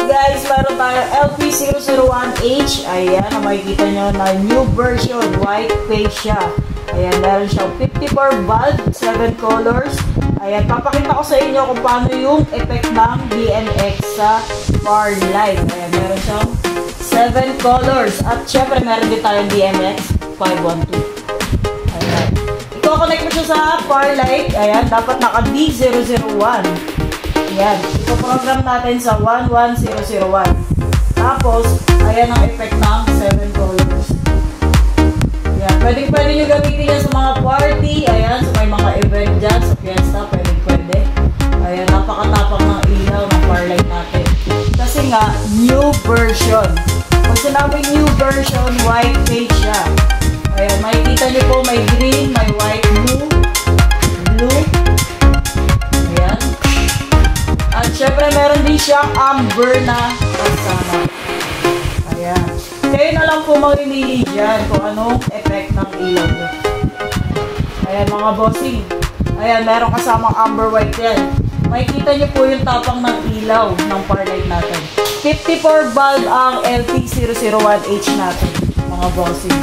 guys, meron tayong LP001H. Ayan, na makikita nyo na new version, white face siya. Ayan, meron siyang 54 bulb, 7 colors. Ayan, papakita ko sa inyo kung paano yung effect ng DMX sa far light. Ayan, meron siyang 7 colors. At syempre, meron din tayong DMX 512. Ayan. I-connect mo siya sa far light. Ayan, dapat naka D001. Ayan, ipoprogram natin sa 11001. Tapos, ayan ang effect ng 7 colors. Ayan, pwede nyo gamitin yan sa mga party. Ayan, sa may mga event dyan, sa fiesta, pwede. Ayan, napakatapang ng ilaw ng far light natin. Kasi nga, new version. Pag sinabing new version, white face siya. Ayan, makikita nyo po may green, may white, blue. Ayan. At syempre, meron din siyang amber na kasama. Ayan. Kayo na lang po mamimili dyan kung anong effect ng ilaw nyo. Ayan, mga bossing. Ayan, meron kasamang amber white yan. Makikita nyo po yung tapang ng ilaw ng far light natin. 54 bulb ang LP001H natin, mga bossing.